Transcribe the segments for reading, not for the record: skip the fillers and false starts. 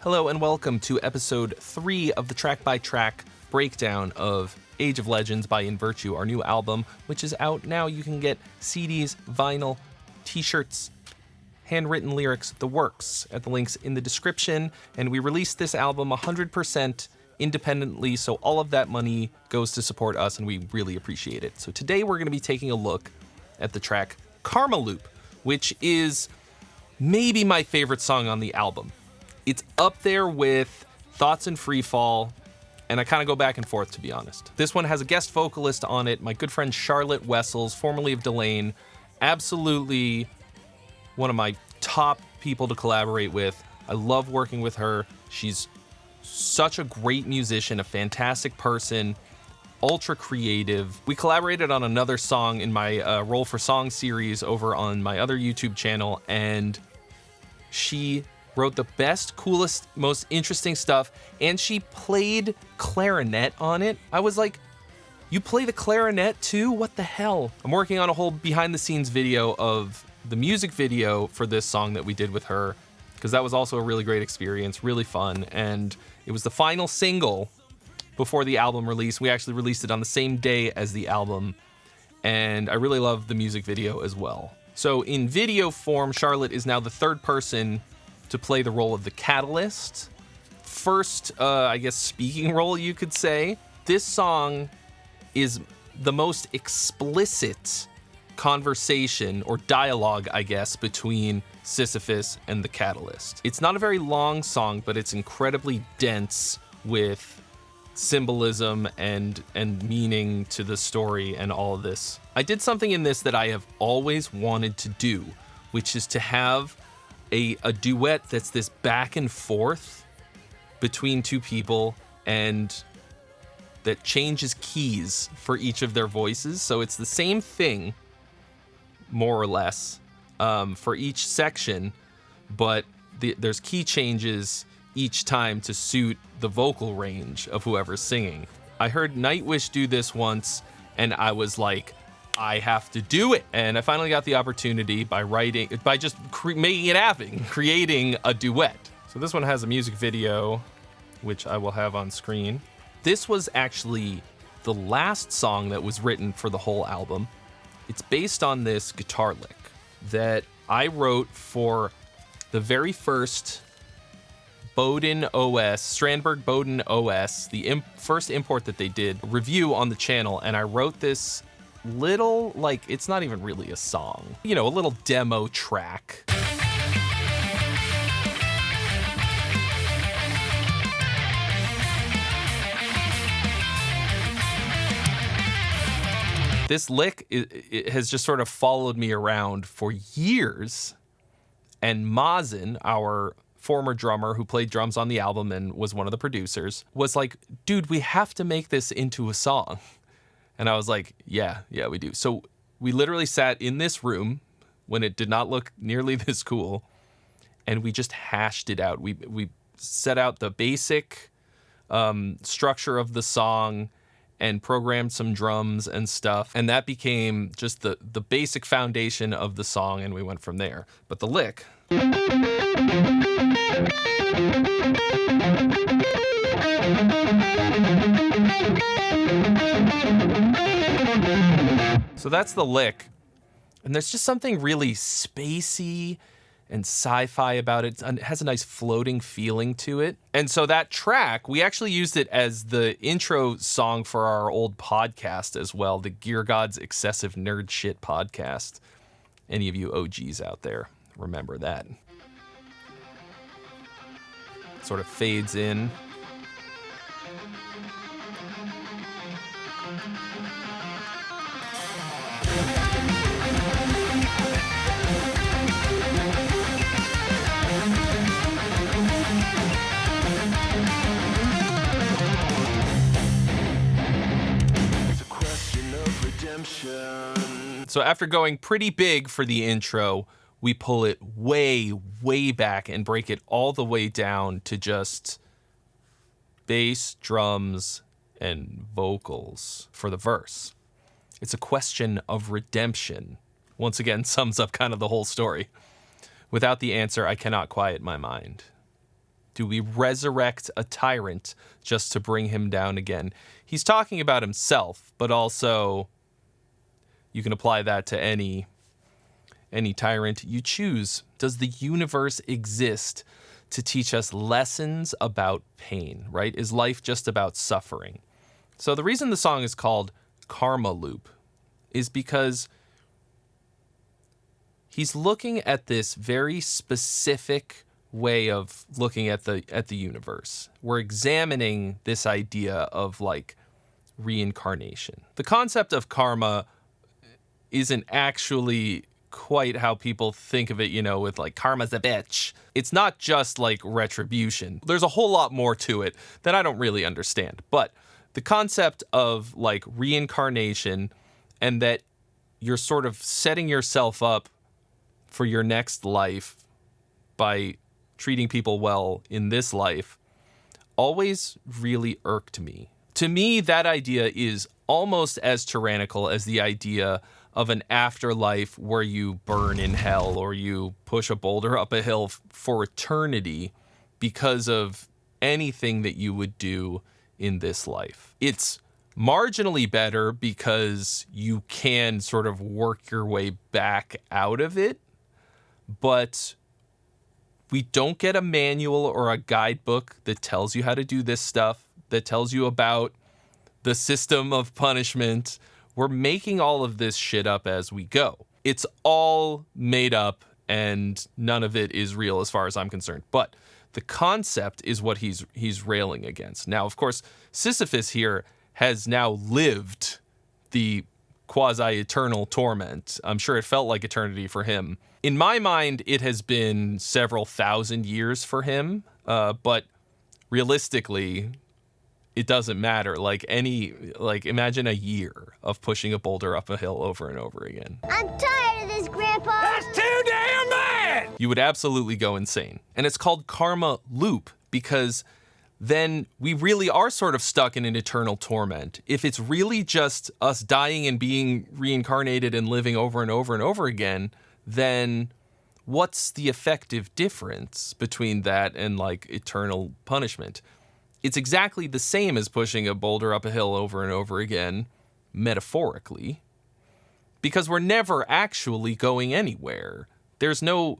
Hello and welcome to episode 3 of the track-by-track breakdown of Age of Legends by In Virtue, our new album, which is out now. You can get CDs, vinyl, t-shirts, handwritten lyrics, the works at the links in the description. And we released this album 100% independently, so all of that money goes to support us, and we really appreciate it. So today we're going to be taking a look at the track Karma Loop, which is maybe my favorite song on the album. It's up there with Thoughts and Freefall, and I kind of go back and forth, to be honest. This one has a guest vocalist on it, my good friend Charlotte Wessels, formerly of Delane. Absolutely one of my top people to collaborate with. I love working with her. She's such a great musician, a fantastic person, ultra creative. We collaborated on another song in my Roll for Song series over on my other YouTube channel, and she wrote the best, coolest, most interesting stuff, and she played clarinet on it. I was like, you play the clarinet too? What the hell? I'm working on a whole behind-the-scenes video of the music video for this song that we did with her, because that was also a really great experience, really fun, and it was the final single before the album release. We actually released it on the same day as the album, and I really love the music video as well. So in video form, Charlotte is now the third person to play the role of the catalyst. First, I guess, speaking role, you could say. This song is the most explicit conversation or dialogue, I guess, between Sisyphus and the catalyst. It's not a very long song, but it's incredibly dense with symbolism and meaning to the story and all of this. I did something in this that I have always wanted to do, which is to have a duet that's this back and forth between two people and that changes keys for each of their voices. So it's the same thing, more or less, for each section, but there's key changes each time to suit the vocal range of whoever's singing. I heard Nightwish do this once, and I was like, I have to do it. And I finally got the opportunity by just making it happen, creating a duet. So this one has a music video, which I will have on screen. This was actually the last song that was written for the whole album. It's based on this guitar lick that I wrote for the very first Bowden OS, Strandberg Bowden OS, the first import that they did, review on the channel, and I wrote this little, like, it's not even really a song, you know, a little demo track. This lick it has just sort of followed me around for years, and Mazen, our former drummer who played drums on the album and was one of the producers, was like, dude, we have to make this into a song. And I was like, yeah, we do. So we literally sat in this room when it did not look nearly this cool, and we just hashed it out. We set out the basic structure of the song and programmed some drums and stuff, and that became just the basic foundation of the song, and we went from there. But the lick... So that's the lick, and there's just something really spacey and sci-fi about it. It has a nice floating feeling to it. And so that track, we actually used it as the intro song for our old podcast as well, the Gear Gods Excessive Nerd Shit podcast. Any of you OGs out there, remember that. Sort of fades in. So after going pretty big for the intro, we pull it way, way back and break it all the way down to just bass, drums, and vocals for the verse. It's a question of redemption. Once again, sums up kind of the whole story. Without the answer, I cannot quiet my mind. Do we resurrect a tyrant just to bring him down again? He's talking about himself, but also you can apply that to any tyrant you choose. Does the universe exist to teach us lessons about pain, right? Is life just about suffering? So the reason the song is called Karma Loop is because he's looking at this very specific way of looking at the universe. We're examining this idea of like reincarnation. The concept of karma isn't actually quite how people think of it, you know, with like karma's a bitch. It's not just like retribution. There's a whole lot more to it that I don't really understand. But the concept of like reincarnation and that you're sort of setting yourself up for your next life by treating people well in this life always really irked me. To me, that idea is almost as tyrannical as the idea of an afterlife where you burn in hell or you push a boulder up a hill for eternity because of anything that you would do in this life. It's marginally better because you can sort of work your way back out of it, but we don't get a manual or a guidebook that tells you how to do this stuff, that tells you about the system of punishment. We're making all of this shit up as we go. It's all made up and none of it is real as far as I'm concerned. But the concept is what he's railing against. Now, of course, Sisyphus here has now lived the quasi-eternal torment. I'm sure it felt like eternity for him. In my mind, it has been several thousand years for him, but realistically, it doesn't matter. Imagine a year of pushing a boulder up a hill over and over again. I'm tired of this, Grandpa. That's too damn bad! You would absolutely go insane. And it's called Karma Loop because then we really are sort of stuck in an eternal torment. If it's really just us dying and being reincarnated and living over and over and over again, then what's the effective difference between that and like eternal punishment? It's exactly the same as pushing a boulder up a hill over and over again, metaphorically, because we're never actually going anywhere. There's no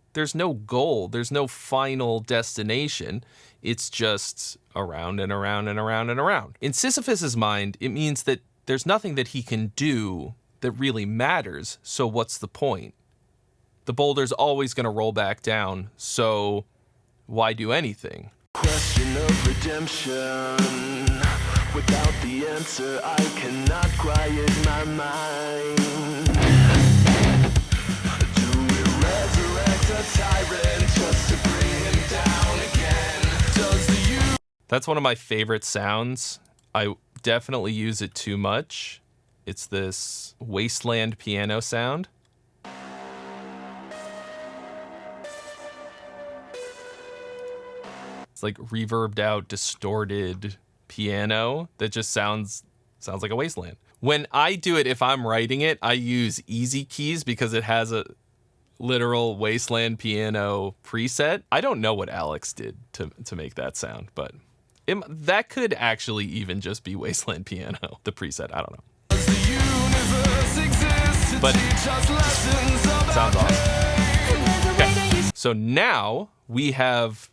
goal. There's no final destination. It's just around and around and around and around. In Sisyphus's mind, it means that there's nothing that he can do that really matters. So what's the point? The boulder's always going to roll back down. So why do anything? Question of redemption. Without the answer, I cannot quiet my mind. Do we resurrect a tyrant just to bring him down again? Does the That's one of my favorite sounds. I definitely use it too much. It's this wasteland piano sound. It's like reverbed out, distorted piano that just sounds like a wasteland. When I do it, if I'm writing it, I use easy keys because it has a literal wasteland piano preset. I don't know what Alex did to make that sound, but that could actually even just be wasteland piano, the preset. I don't know. But sounds awesome. Okay. So now we have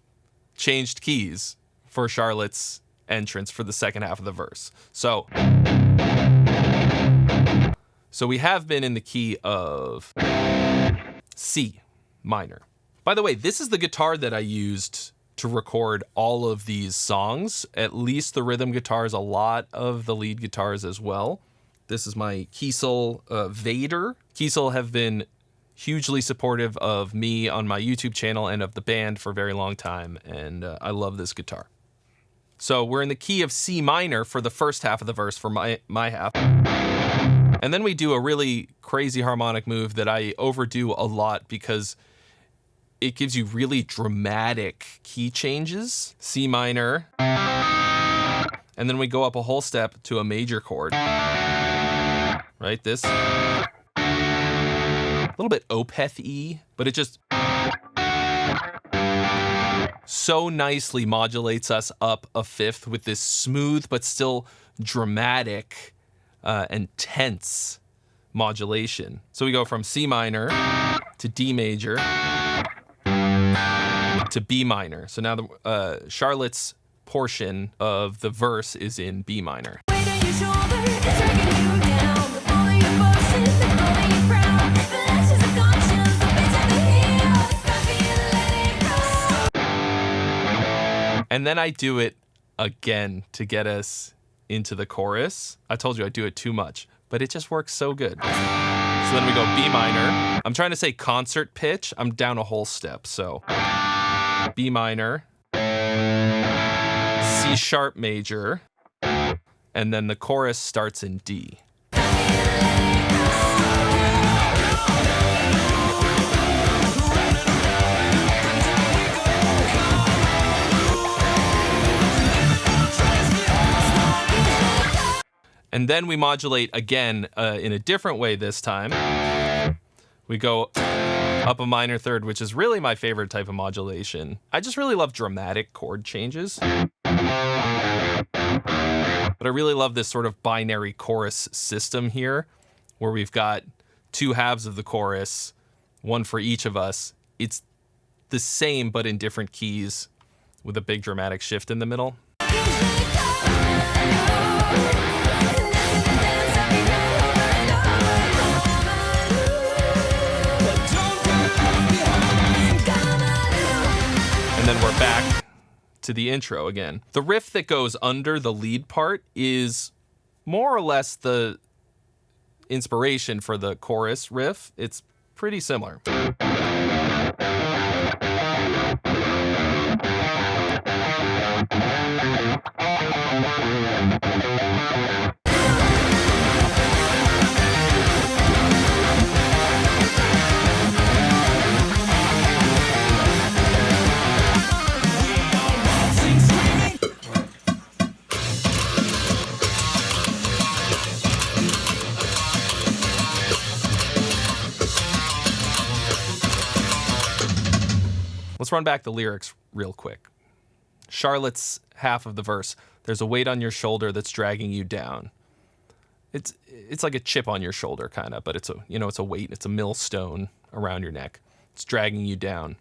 changed keys for Charlotte's entrance for the second half of the verse. So we have been in the key of C minor. By the way, this is the guitar that I used to record all of these songs, at least the rhythm guitars, a lot of the lead guitars as well. This is my Kiesel Vader. Kiesel have been hugely supportive of me on my YouTube channel and of the band for a very long time, and I love this guitar. So we're in the key of C minor for the first half of the verse for my half. And then we do a really crazy harmonic move that I overdo a lot because it gives you really dramatic key changes. C minor. And then we go up a whole step to a major chord. Right? This. A little bit Opeth-y, but it just... so nicely modulates us up a fifth with this smooth but still dramatic and tense modulation. So we go from C minor to D major to B minor. So now Charlotte's portion of the verse is in B minor. And then I do it again to get us into the chorus. I told you I do it too much, but it just works so good. So then we go B minor. I'm trying to say concert pitch. I'm down a whole step. So B minor, C sharp major, and then the chorus starts in D. And then we modulate again in a different way this time. We go up a minor third, which is really my favorite type of modulation. I just really love dramatic chord changes. But I really love this sort of binary chorus system here, where we've got two halves of the chorus, one for each of us. It's the same, but in different keys with a big dramatic shift in the middle. And then we're back to the intro again. The riff that goes under the lead part is more or less the inspiration for the chorus riff. It's pretty similar. Let's run back the lyrics real quick. Charlotte's half of the verse. There's a weight on your shoulder that's dragging you down. It's like a chip on your shoulder, kind of, but it's a weight. It's a millstone around your neck. It's dragging you down.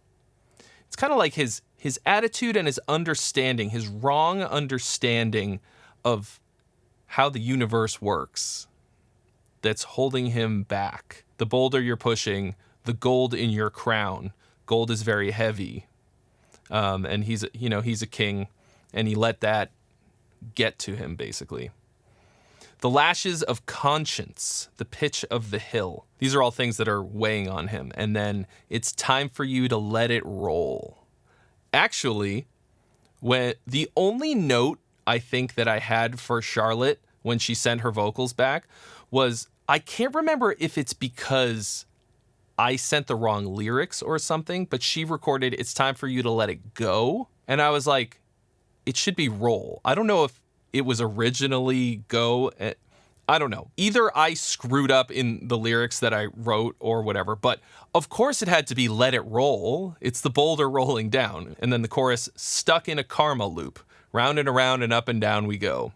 It's kind of like his attitude and his understanding, his wrong understanding of how the universe works, that's holding him back. The boulder you're pushing, the gold in your crown. Gold is very heavy, and he's a king, and he let that get to him, basically. The lashes of conscience, the pitch of the hill. These are all things that are weighing on him, and then it's time for you to let it roll. Actually, when the only note I think that I had for Charlotte when she sent her vocals back was, I can't remember if it's because I sent the wrong lyrics or something, but she recorded, it's time for you to let it go. And I was like, it should be roll. I don't know if it was originally go. I don't know. Either I screwed up in the lyrics that I wrote or whatever, but of course it had to be let it roll. It's the boulder rolling down. And then the chorus, stuck in a karma loop. Round and around and up and down we go.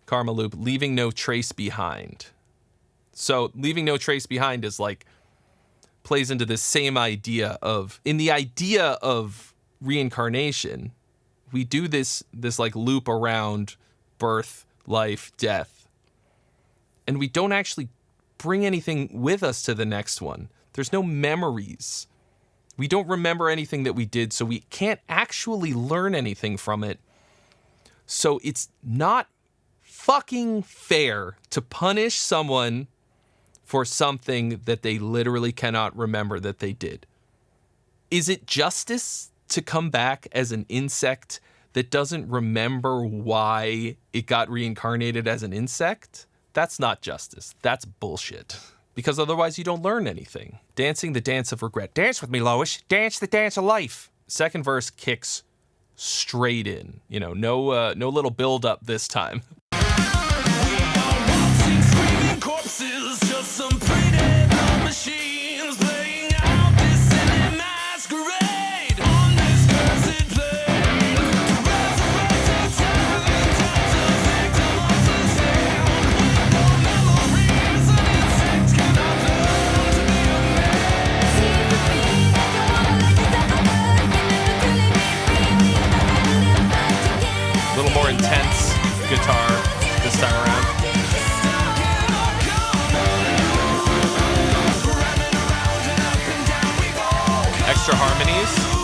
Karma loop, leaving no trace behind. So leaving no trace behind is like, plays into this same idea of, in the idea of reincarnation, we do this like loop around birth, life, death, and we don't actually bring anything with us to the next one. There's no memories. We don't remember anything that we did, so we can't actually learn anything from it. So it's not fucking fair to punish someone for something that they literally cannot remember that they did. Is it justice to come back as an insect that doesn't remember why it got reincarnated as an insect? That's not justice. That's bullshit. Because otherwise you don't learn anything. Dancing the dance of regret. Dance with me, Lois. Dance the dance of life. Second verse kicks straight in. No little build up this time. Corpses, just some pretty machines playing out this silly masquerade on this cursed guitar this time around. Extra harmonies.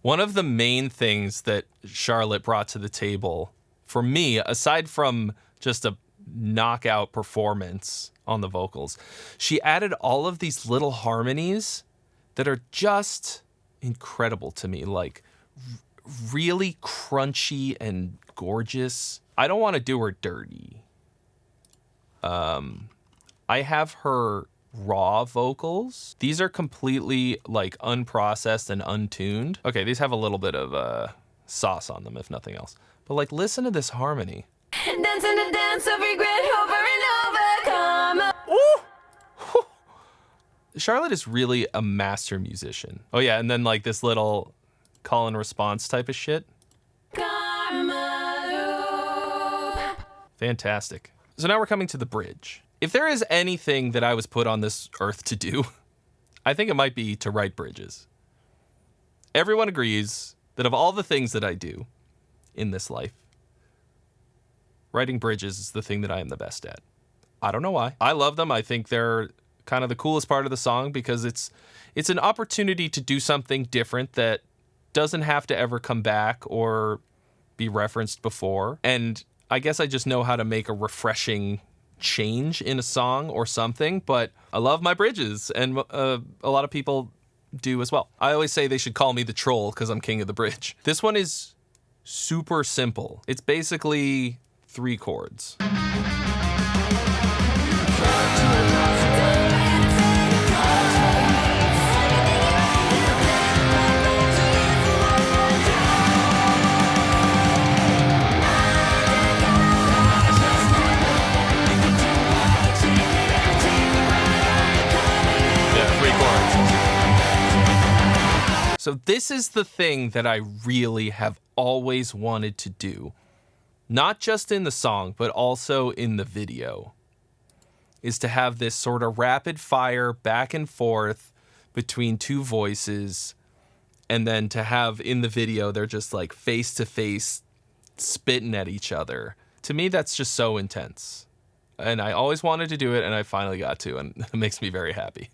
One of the main things that Charlotte brought to the table for me, aside from just a knockout performance on the vocals, she added all of these little harmonies that are just incredible to me, like really crunchy and gorgeous. I don't want to do her dirty. I have her raw vocals. These are completely like unprocessed and untuned. Okay, these have a little bit of sauce on them, if nothing else. But like, listen to this harmony. Dancing the dance of regret over and over. Ooh! Charlotte is really a master musician. Oh yeah, and then like this little call and response type of shit. Fantastic. So now we're coming to the bridge. If there is anything that I was put on this earth to do, I think it might be to write bridges. Everyone agrees that of all the things that I do in this life, writing bridges is the thing that I am the best at. I don't know why. I love them. I think they're kind of the coolest part of the song because it's an opportunity to do something different that doesn't have to ever come back or be referenced before. And I guess I just know how to make a refreshing change in a song or something, but I love my bridges, and a lot of people do as well. I always say they should call me the troll because I'm king of the bridge. This one is super simple. It's basically 3 chords. So this is the thing that I really have always wanted to do, not just in the song, but also in the video, is to have this sort of rapid fire back and forth between 2 voices, and then to have in the video, they're just like face to face spitting at each other. To me, that's just so intense. And I always wanted to do it, and I finally got to, and it makes me very happy.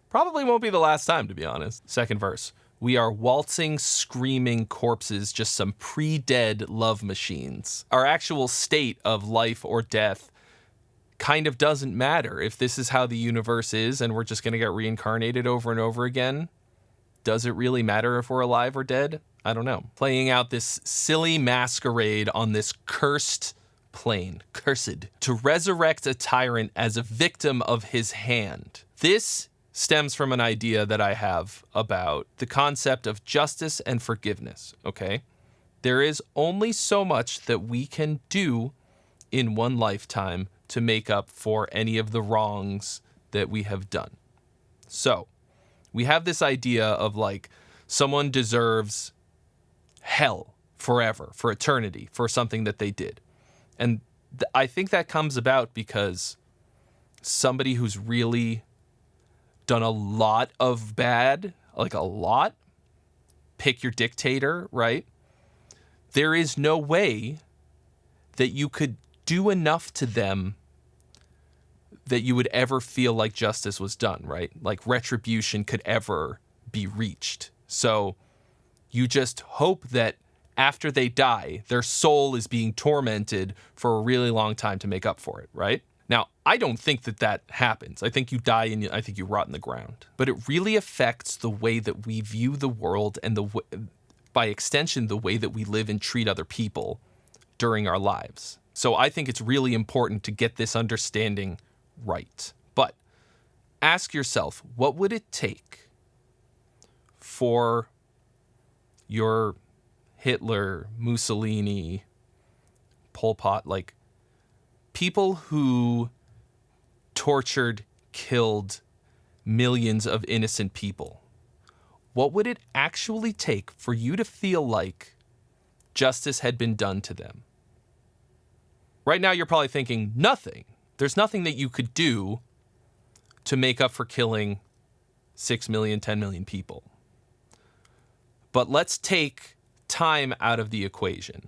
Probably won't be the last time, to be honest. Second verse. We are waltzing, screaming corpses, just some pre-dead love machines. Our actual state of life or death kind of doesn't matter. If this is how the universe is and we're just going to get reincarnated over and over again, does it really matter if we're alive or dead? I don't know. Playing out this silly masquerade on this cursed plane, cursed, to resurrect a tyrant as a victim of his hand. This stems from an idea that I have about the concept of justice and forgiveness, okay? There is only so much that we can do in one lifetime to make up for any of the wrongs that we have done. So, we have this idea of like, someone deserves hell forever, for eternity, for something that they did. And I think that comes about because somebody who's really done a lot of bad, like a lot, pick your dictator, right? There is no way that you could do enough to them that you would ever feel like justice was done, right? Like retribution could ever be reached. So you just hope that after they die, their soul is being tormented for a really long time to make up for it, right? Now, I don't think that that happens. I think you die and I think you rot in the ground. But it really affects the way that we view the world and by extension, the way that we live and treat other people during our lives. So I think it's really important to get this understanding right. But ask yourself, what would it take for your Hitler, Mussolini, Pol Pot, like people who tortured, killed millions of innocent people? What would it actually take for you to feel like justice had been done to them? Right now, you're probably thinking, nothing. There's nothing that you could do to make up for killing 6 million, 10 million people. But let's take time out of the equation.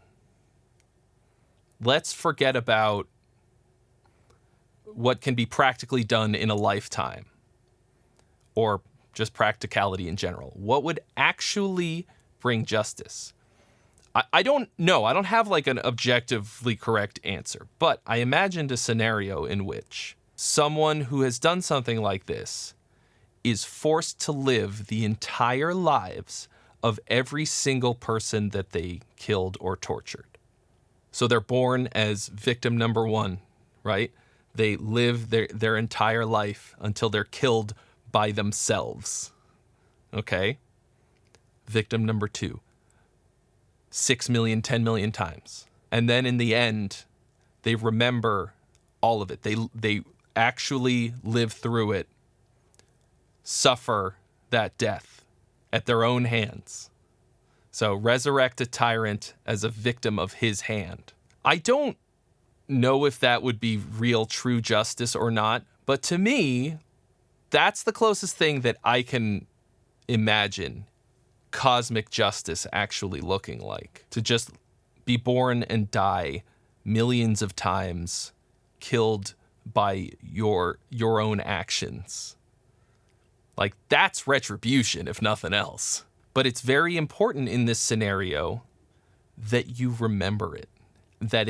Let's forget about what can be practically done in a lifetime, or just practicality in general. What would actually bring justice? I don't know. I don't have like an objectively correct answer, but I imagined a scenario in which someone who has done something like this is forced to live the entire lives of every single person that they killed or tortured. So they're born as victim number one, right? They live their entire life until they're killed by themselves. Okay? Victim number two. 6 million, 10 million times. And then in the end, they remember all of it. They actually live through it, suffer that death at their own hands. So resurrect a tyrant as a victim of his hand. I don't know if that would be real true justice or not, but to me, that's the closest thing that I can imagine cosmic justice actually looking like. To just be born and die millions of times, killed by your own actions. Like, that's retribution, if nothing else. But it's very important in this scenario that you remember it, that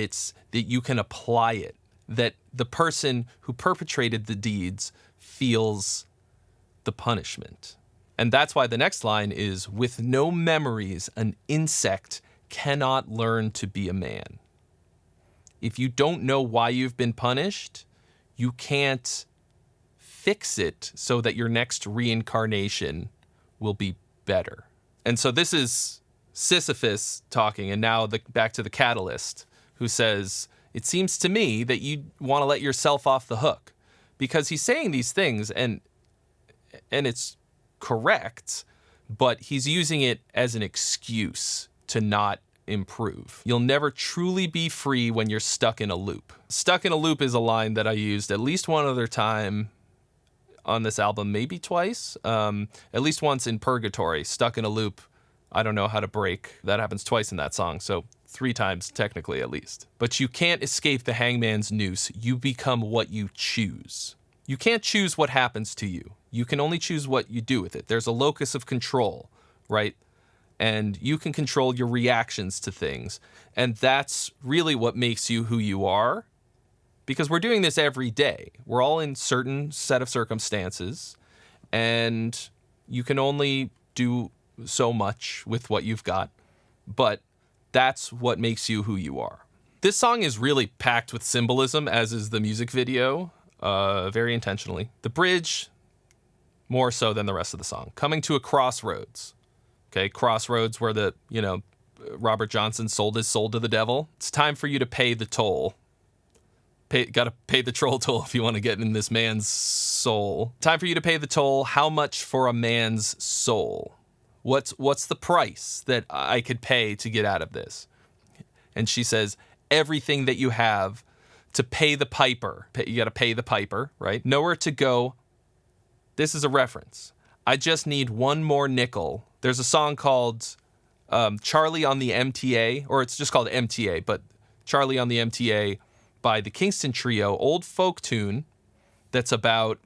you can apply it, that the person who perpetrated the deeds feels the punishment. And that's why the next line is, with no memories, an insect cannot learn to be a man. If you don't know why you've been punished, you can't fix it so that your next reincarnation will be better. And so this is Sisyphus talking, and now back to the catalyst, who says, it seems to me that you want to let yourself off the hook, because he's saying these things, and it's correct, but he's using it as an excuse to not improve. You'll never truly be free when you're stuck in a loop. Stuck in a loop is a line that I used at least one other time on this album, maybe twice, at least once in Purgatory. Stuck in a loop, I don't know how to break. That happens twice in that song, so 3 times technically at least. But you can't escape the hangman's noose. You become what you choose. You can't choose what happens to you. You can only choose what you do with it. There's a locus of control, right? And you can control your reactions to things. And that's really what makes you who you are. Because we're doing this every day. We're all in certain set of circumstances. And you can only do so much with what you've got. But that's what makes you who you are. This song is really packed with symbolism, as is the music video, very intentionally. The bridge, more so than the rest of the song. Coming to a crossroads. Okay, crossroads where Robert Johnson sold his soul to the devil. It's time for you to pay the toll. Gotta pay the troll toll if you want to get in this man's soul. Time for you to pay the toll. How much for a man's soul? What's the price that I could pay to get out of this? And she says, everything that you have to pay the piper. You got to pay the piper, right? Nowhere to go. This is a reference. I just need one more nickel. There's a song called Charlie on the MTA, or it's just called MTA, but Charlie on the MTA by the Kingston Trio, old folk tune that's about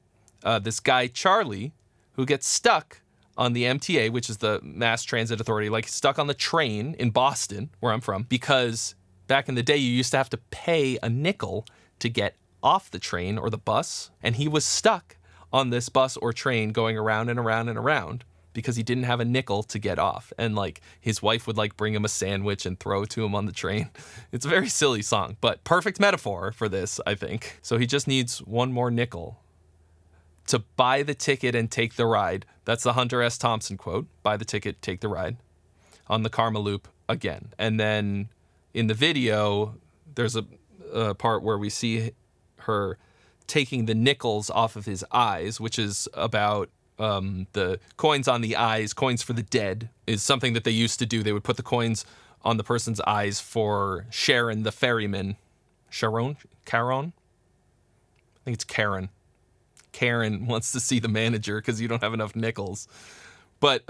this guy, Charlie, who gets stuck on the MTA, which is the Mass Transit Authority, like stuck on the train in Boston, where I'm from, because back in the day, you used to have to pay a nickel to get off the train or the bus, and he was stuck on this bus or train going around and around and around because he didn't have a nickel to get off. And his wife would bring him a sandwich and throw it to him on the train. It's a very silly song, but perfect metaphor for this, I think. So he just needs one more nickel to buy the ticket and take the ride. That's the Hunter S. Thompson quote. Buy the ticket, take the ride. On the Karma loop again. And then in the video, there's a part where we see her taking the nickels off of his eyes, which is about the coins on the eyes. Coins for the dead is something that they used to do. They would put the coins on the person's eyes for Sharon the ferryman. Caron? I think it's Karen. Karen wants to see the manager because you don't have enough nickels. But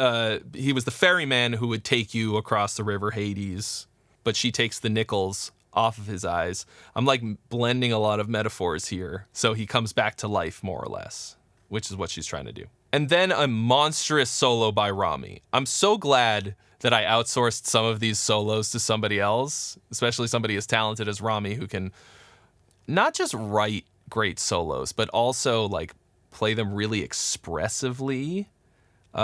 he was the ferryman who would take you across the river Hades. But she takes the nickels off of his eyes. I'm like blending a lot of metaphors here. So he comes back to life, more or less, which is what she's trying to do. And then a monstrous solo by Rami. I'm so glad that I outsourced some of these solos to somebody else, especially somebody as talented as Rami, who can not just write great solos, but also like play them really expressively. He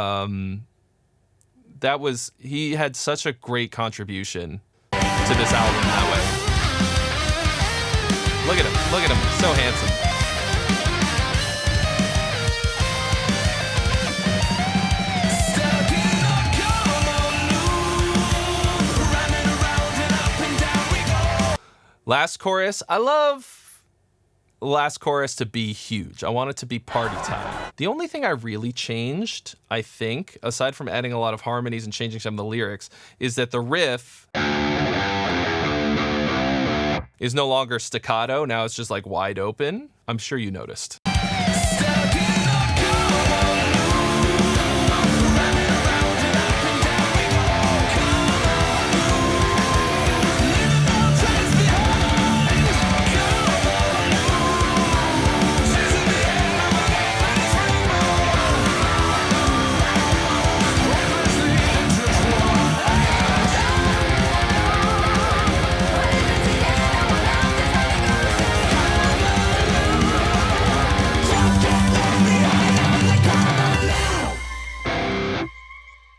had such a great contribution to this album that way. Look at him, so handsome. Last chorus, I love last chorus to be huge. I want it to be party time. The only thing I really changed, I think, aside from adding a lot of harmonies and changing some of the lyrics, is that the riff is no longer staccato. Now it's just like wide open. I'm sure you noticed.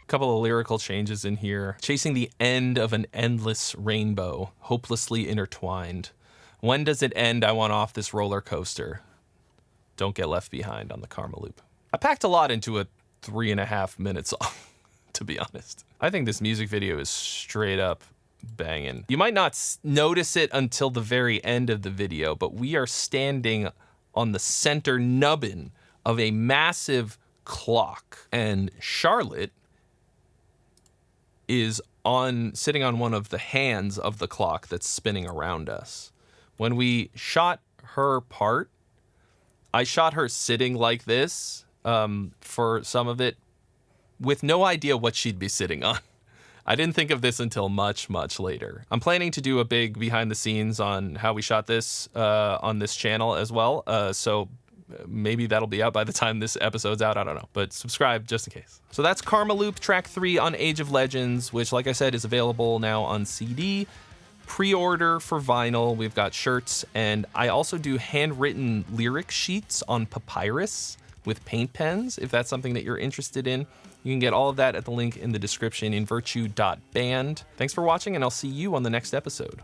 Couple of lyrical changes in here. Chasing the end of an endless rainbow, hopelessly intertwined. When does it end? I want off this roller coaster. Don't get left behind on the Karma loop. I packed a lot into a 3.5 minute song, to be honest. I think this music video is straight up banging. You might not notice it until the very end of the video, but we are standing on the center nubbin of a massive clock, and Charlotte is sitting on one of the hands of the clock that's spinning around us. When we shot her part, I shot her sitting like this for some of it with no idea what she'd be sitting on. I didn't think of this until much, much later. I'm planning to do a big behind the scenes on how we shot this on this channel as well. So maybe that'll be out by the time this episode's out. I don't know, but subscribe just in case. So that's Karma Loop, track 3 on Age of Legends, which, like I said, is available now on CD. Pre-order for vinyl. We've got shirts, and I also do handwritten lyric sheets on papyrus with paint pens, if that's something that you're interested in. You can get all of that at the link in the description in virtue.band. Thanks for watching, and I'll see you on the next episode.